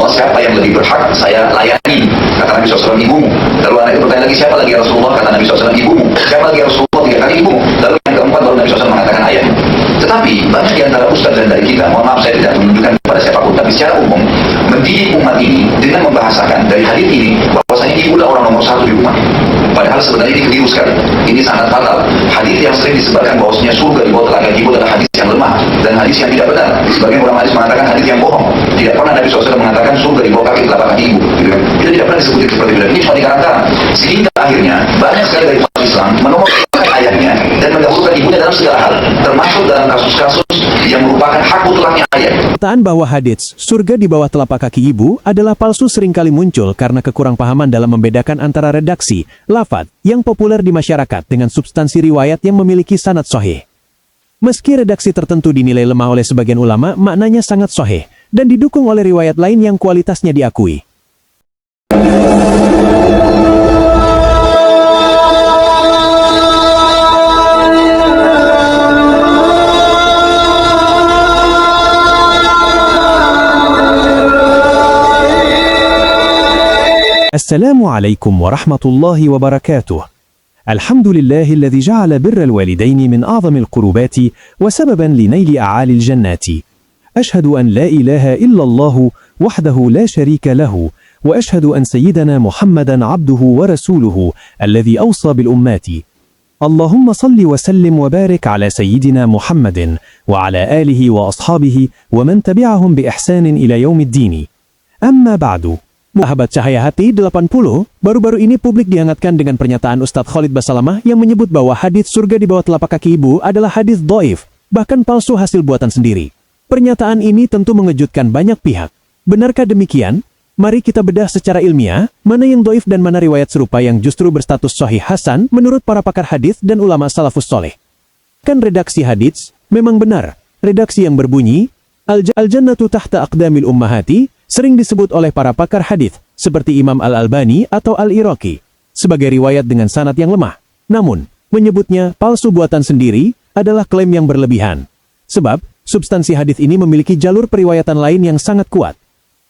Rasulullah, siapa yang lebih berhak saya layani? Kata Nabi SAW, ibumu. Lalu anak itu bertanya lagi, siapa lagi ya Rasulullah? Kata Nabi SAW, ibumu. Siapa lagi ya Rasulullah? 3 kali ibumu. Lalu yang keempat baru Nabi SAW mengatakan ayah. Tetapi banyak di antara ustaz dan dari kita, mohon maaf saya tidak menunjukkan kepada siapapun, tapi secara umum mendidik umat ini dengan membahasakan dari hadis ini bahwasanya ibu adalah orang nomor 1 di rumah. Padahal sebenarnya ini keliru sekali. Ini sangat fatal. Hadis yang sering disebarkan bahwasanya surga di bawah telapak kaki ibu adalah hadis yang lemah dan hadis yang tidak benar. Sebagian ulama hadis mengatakan hadis yang bohong. Tidak pernah Nabi SAW mengatakan surga di bawah kaki telapak kaki ibu. Itu tidak pernah disebutkan seperti itu. Ini cuma dikarang-karang. Sehingga akhirnya banyak sekali dari umat Islam menomorkan ayahnya dan mendahulukan ibunya dalam segala hal, termasuk dalam kasus-kasus yang merupakan hak mutlaknya ayah. Perkataan bahwa hadits surga di bawah telapak kaki ibu adalah palsu seringkali muncul karena kekurangpahaman dalam membedakan antara redaksi, lafadz yang populer di masyarakat dengan substansi riwayat yang memiliki sanad sahih. Meski redaksi tertentu dinilai lemah oleh sebagian ulama, maknanya sangat sahih dan didukung oleh riwayat lain yang kualitasnya diakui. Assalamualaikum warahmatullahi wabarakatuh. Alhamdulillahi alladhi ja'ala birra alwalidaini min a'zamil qurubati wa sababan linaili a'alil jannati. Ashhadu an la ilaha illallahu wahdahu la sharika lahu wa ashhadu an sayyidana Muhammadan abduhu wa rasuluhu alladhi awsa bil ummati. Allahumma salli wa sallim wa barik ala sayyidina Muhammadin wa ala alihi wa ashabihi wa man tabi'ahum bi ihsanin ila yaumiddin. Amma ba'du. Sahabat Cahaya Hati 80, baru-baru ini publik dihangatkan dengan pernyataan Ustadz Khalid Basalamah yang menyebut bahwa hadits surga di bawah telapak kaki ibu adalah hadits dhaif, bahkan palsu hasil buatan sendiri. Pernyataan ini tentu mengejutkan banyak pihak. Benarkah demikian? Mari kita bedah secara ilmiah, mana yang dhaif dan mana riwayat serupa yang justru berstatus sahih hasan menurut para pakar hadits dan ulama salafus soleh. Kan redaksi hadits memang benar. Redaksi yang berbunyi, Al-Jannatu tahta aqdamil ummahati, sering disebut oleh para pakar hadits seperti Imam Al-Albani atau Al-Iraqi sebagai riwayat dengan sanad yang lemah. Namun, menyebutnya palsu buatan sendiri adalah klaim yang berlebihan. Sebab, substansi hadits ini memiliki jalur periwayatan lain yang sangat kuat.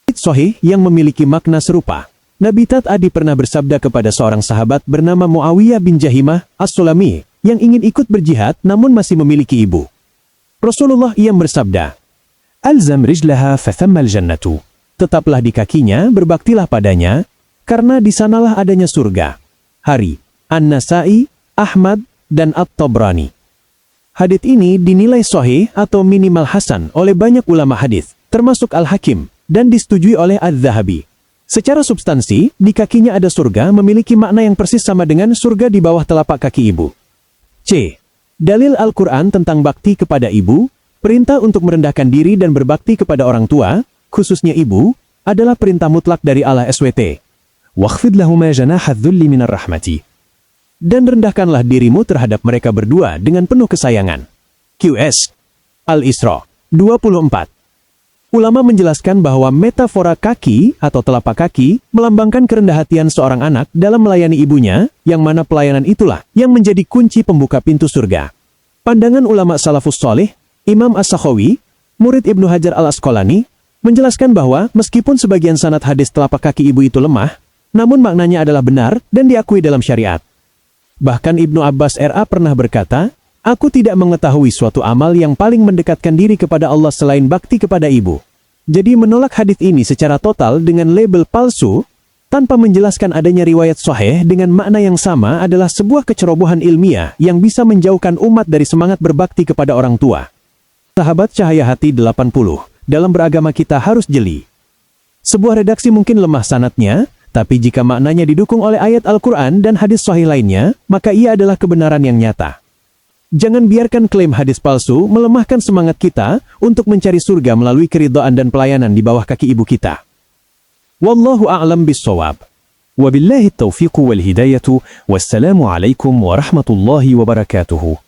Hadits sahih yang memiliki makna serupa. Nabi Adi pernah bersabda kepada seorang sahabat bernama Muawiyah bin Jahimah As-Sulami yang ingin ikut berjihad namun masih memiliki ibu. Rasulullah yang bersabda, Alzam rijlaha fathammal jannatu. Tetaplah di kakinya, berbaktilah padanya, karena di sanalah adanya surga. Hari, An-Nasai, Ahmad, dan At-Tabrani. Hadits ini dinilai sahih atau minimal hasan oleh banyak ulama hadits, termasuk Al-Hakim, dan disetujui oleh Adz-Dzahabi. Secara substansi, di kakinya ada surga memiliki makna yang persis sama dengan surga di bawah telapak kaki ibu. C. Dalil Al-Quran tentang bakti kepada ibu, perintah untuk merendahkan diri dan berbakti kepada orang tua, khususnya ibu, adalah perintah mutlak dari Allah SWT. Wakhfid lahuma janaha dzulli minar rahmati. Dan rendahkanlah dirimu terhadap mereka berdua dengan penuh kesayangan. QS Al-Isra 24. Ulama menjelaskan bahwa metafora kaki atau telapak kaki melambangkan kerendahan hatian seorang anak dalam melayani ibunya, yang mana pelayanan itulah yang menjadi kunci pembuka pintu surga. Pandangan ulama salafus soleh, Imam As-Sakhawi, murid Ibnu Hajar Al-Asqalani, menjelaskan bahwa meskipun sebagian sanad hadis telapak kaki ibu itu lemah, namun maknanya adalah benar dan diakui dalam syariat. Bahkan Ibnu Abbas RA pernah berkata, aku tidak mengetahui suatu amal yang paling mendekatkan diri kepada Allah selain bakti kepada ibu. Jadi menolak hadis ini secara total dengan label palsu, tanpa menjelaskan adanya riwayat sahih dengan makna yang sama adalah sebuah kecerobohan ilmiah yang bisa menjauhkan umat dari semangat berbakti kepada orang tua. Sahabat Cahaya Hati 80, dalam beragama kita harus jeli. Sebuah redaksi mungkin lemah sanadnya, tapi jika maknanya didukung oleh ayat Al-Quran dan hadis sahih lainnya, maka ia adalah kebenaran yang nyata. Jangan biarkan klaim hadis palsu melemahkan semangat kita untuk mencari surga melalui keridhaan dan pelayanan di bawah kaki ibu kita. Wallahu a'lam bis-shawab. Wabillahi taufiqu wal hidayatu. Wassalamu alaikum warahmatullahi wabarakatuh.